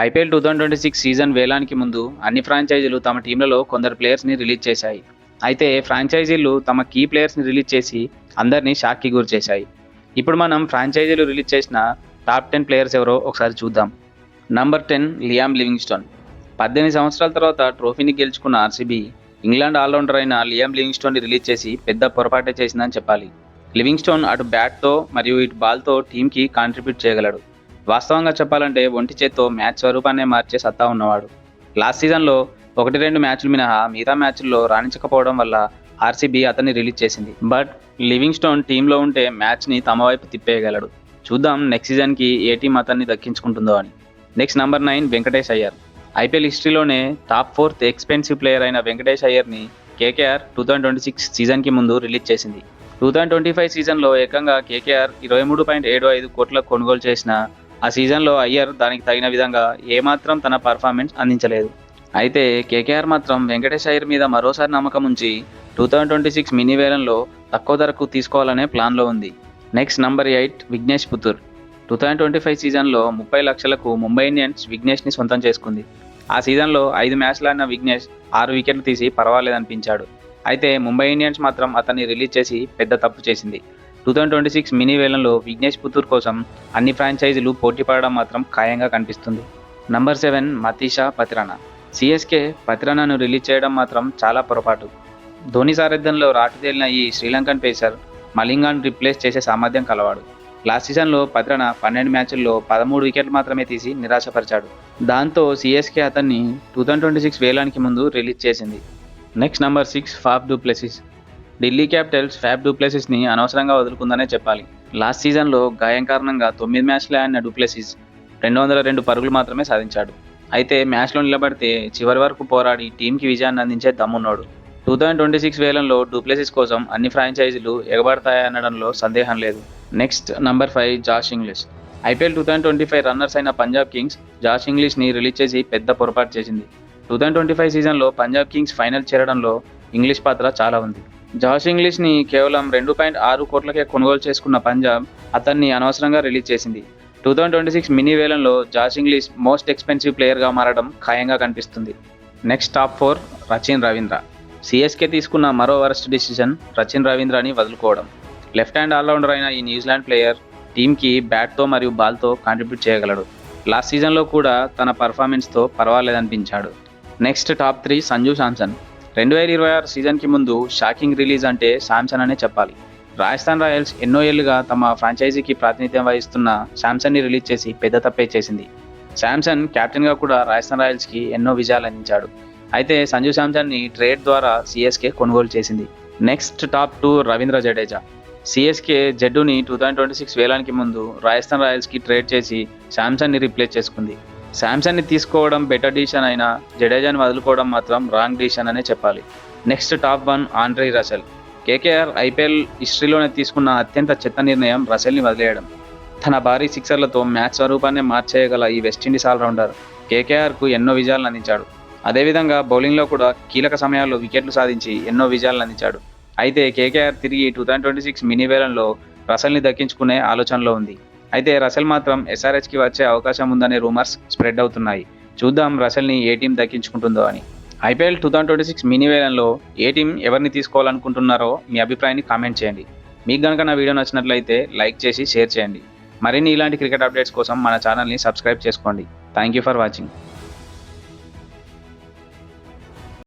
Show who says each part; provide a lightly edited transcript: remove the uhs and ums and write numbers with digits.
Speaker 1: IPL 2026 season వేలానికి ముందు అన్ని ఫ్రాంచైజీలు తమ టీంలలో కొందరు ప్లేయర్స్ని రిలీజ్ చేశాయి. అయితే ఫ్రాంచైజీలు తమ కీ ప్లేయర్స్ని రిలీజ్ చేసి అందరినీ షాక్కి గురి చేశాయి. ఇప్పుడు మనం ఫ్రాంచైజీలు రిలీజ్ చేసిన టాప్ 10 ప్లేయర్స్ ఎవరో ఒకసారి చూద్దాం. Number 10 Liam Livingstone. 18 సంవత్సరాల తర్వాత ట్రోఫీని గెలుచుకున్న ఆర్సీబీ ఇంగ్లాండ్ ఆల్రౌండర్ అయిన లియామ్ లివింగ్స్టోన్ని రిలీజ్ చేసి పెద్ద పొరపాటే చేసిందని చెప్పాలి. లివింగ్స్టోన్ అటు బ్యాట్తో మరియు ఇటు బాల్తో టీంకి కాంట్రిబ్యూట్ చేయగలడు. వాస్తవంగా చెప్పాలంటే ఒంటి చేత్తో మ్యాచ్ స్వరూపాన్నే మార్చే సత్తా ఉన్నవాడు. లాస్ట్ సీజన్లో 1-2 మ్యాచ్లు మినహా మిగతా మ్యాచ్ల్లో రాణించకపోవడం వల్ల ఆర్సీబీ అతన్ని రిలీజ్ చేసింది. బట్ లివింగ్స్టోన్ టీంలో ఉంటే మ్యాచ్ని తమ వైపు తిప్పేయగలడు. చూద్దాం నెక్స్ట్ సీజన్కి ఏ టీం అతన్ని దక్కించుకుంటుందో అని. Next number 9 Venkatesh Iyer. IPL హిస్టరీలోనే టాప్ 4th ఎక్స్పెన్సివ్ ప్లేయర్ అయిన వెంకటేష్ అయ్యర్ని కేకేఆర్ 2026 సీజన్కి ముందు రిలీజ్ చేసింది. 2025 సీజన్లో ఏకంగా కేకేఆర్ 23.75 కోట్లకు కొనుగోలు చేసిన ఆ సీజన్లో అయ్యర్ దానికి తగిన విధంగా ఏమాత్రం తన పర్ఫార్మెన్స్ అందించలేదు. అయితే కేకేఆర్ మాత్రం వెంకటేష్ అయ్యర్ మీద మరోసారి నమ్మకం ఉంచి 2026 మినీ వేలంలో తక్కువ ధరకు తీసుకోవాలనే ప్లాన్లో ఉంది. Next number 8 Vignesh Puttur. 2025 సీజన్లో 30 లక్షలకు ముంబై ఇండియన్స్ విఘ్నేష్ని సొంతం చేసుకుంది. ఆ సీజన్లో 5 మ్యాచ్లు ఆడిన విఘ్నేష్ 6 వికెట్లు తీసి పర్వాలేదనిపించాడు. అయితే ముంబై ఇండియన్స్ మాత్రం అతన్ని రిలీజ్ చేసి పెద్ద తప్పు చేసింది. 2026 మినీ వేలంలో విఘ్నేష్ పుత్తూర్ కోసం అన్ని ఫ్రాంచైజీలు పోటీ పడడం మాత్రం ఖాయంగా కనిపిస్తుంది. నంబర్ 7 మతీషా పతిరానా. సిఎస్కే పతిరానాను రిలీజ్ చేయడం మాత్రం చాలా పొరపాటు. ధోని సారథ్యంలో రాటుదేలిన ఈ శ్రీలంకన్ పేసర్ మలింగాను రిప్లేస్ చేసే సామర్థ్యం కలవాడు. లాస్ట్ సీజన్లో పతిరానా 12 మ్యాచ్ల్లో 13 వికెట్లు మాత్రమే తీసి నిరాశపరిచాడు. దాంతో సిఎస్కే అతన్ని 2026 వేలానికి ముందు రిలీజ్ చేసింది. Next number 6 Faf du Plessis. Delhi Capitals Faf du ప్లెసిస్ని అనవసరంగా వదులుకుందనే చెప్పాలి. లాస్ట్ సీజన్లో గాయం కారణంగా 9 మ్యాచ్లు ఆడిన డు ప్లెసిస్ 202 పరుగులు మాత్రమే సాధించాడు. అయితే మ్యాచ్లో నిలబడితే చివరి వరకు పోరాడి టీంకి విజయాన్ని అందించే దమ్మున్నాడు. 2026 వేలంలో డు ప్లెసిస్ కోసం అన్ని ఫ్రాంచైజీలు ఎగబడతాయనడంలో సందేహం లేదు. Next number 5 Josh Inglis. IPL 2025 runners అయిన పంజాబ్ కింగ్స్ జాష్ ఇంగ్లీష్ని రిలీజ్ చేసి పెద్ద పొరపాటు చేసింది. 2025 సీజన్లో పంజాబ్ కింగ్స్ ఫైనల్ చేరడంలో ఇంగ్లీష్ పాత్ర చాలా ఉంది. జాష్ ఇంగ్లీష్ని కేవలం 2.6 కోట్లకే కొనుగోలు చేసుకున్న పంజాబ్ అతన్ని అనవసరంగా రిలీజ్ చేసింది. 2026 మినీ వేలంలో జాష్ ఇంగ్లీష్ మోస్ట్ ఎక్స్పెన్సివ్ ప్లేయర్గా మారడం ఖాయంగా కనిపిస్తుంది. Next top 4 Rachin Ravindra. CSK తీసుకున్న మరో వరస్ట్ డిసిజన్ రచిన్ రవీంద్రని వదులుకోవడం. లెఫ్ట్ హ్యాండ్ ఆల్రౌండర్ అయిన ఈ న్యూజిలాండ్ ప్లేయర్ టీంకి బ్యాట్తో మరియు బాల్తో కాంట్రిబ్యూట్ చేయగలడు. లాస్ట్ సీజన్లో కూడా తన పర్ఫార్మెన్స్తో పర్వాలేదనిపించాడు. Next top 3 Sanju Samson. 2026 సీజన్కి ముందు షాకింగ్ రిలీజ్ అంటే శాంసన్ అనే చెప్పాలి. రాజస్థాన్ రాయల్స్ ఎన్నో ఏళ్లుగా తమ ఫ్రాంచైజీకి ప్రాతినిధ్యం వహిస్తున్న శాంసన్ని రిలీజ్ చేసి పెద్ద తప్పే చేసింది. శాంసన్ కెప్టెన్గా కూడా రాజస్థాన్ రాయల్స్కి ఎన్నో విజయాలు అందించాడు. అయితే సంజు శాంసన్ని ట్రేడ్ ద్వారా సిఎస్కే కొనుగోలు చేసింది. Next top 2 Ravindra Jadeja. CSK జడ్డుని 2026 వేలానికి ముందు రాజస్థాన్ రాయల్స్కి ట్రేడ్ చేసి శాంసన్ని రీప్లేస్ చేసుకుంది. శాంసన్ని తీసుకోవడం బెటర్ డిసిషన్ అయినా జడేజాని వదులుకోవడం మాత్రం రాంగ్ డిసిషన్ అనే చెప్పాలి. Next top 1 Andre Russell. KKR IPL హిస్టరీలోనే తీసుకున్న అత్యంత చెత్త నిర్ణయం రసెల్ని వదిలేయడం. తన భారీ సిక్సర్లతో మ్యాచ్ స్వరూపాన్నే మార్చేయగల ఈ వెస్టిండీస్ ఆల్రౌండర్ కేకేఆర్కు ఎన్నో విజయాలను అందించాడు. అదేవిధంగా బౌలింగ్లో కూడా కీలక సమయాల్లో వికెట్లు సాధించి ఎన్నో విజయాలను అందించాడు. అయితే కేకేఆర్ తిరిగి 2026 మినీ వేలంలో రసెల్ని దక్కించుకునే ఆలోచనలో ఉంది. అయితే రసెల్ మాత్రం ఎస్ఆర్హెచ్కి వచ్చే అవకాశం ఉందనే రూమర్స్ స్ప్రెడ్ అవుతున్నాయి. చూద్దాం రసెల్ని ఏ టీం దక్కించుకుంటుందో అని. ఐపీఎల్ 2026 మినీ వేలంలో ఏ టీం ఎవరిని తీసుకోవాలనుకుంటున్నారో మీ అభిప్రాయాన్ని కామెంట్ చేయండి. మీకు కనుక నా వీడియో నచ్చినట్లయితే లైక్ చేసి షేర్ చేయండి. మరిన్ని ఇలాంటి క్రికెట్ అప్డేట్స్ కోసం మన ఛానల్ని సబ్స్క్రైబ్ చేసుకోండి. Thank you for watching.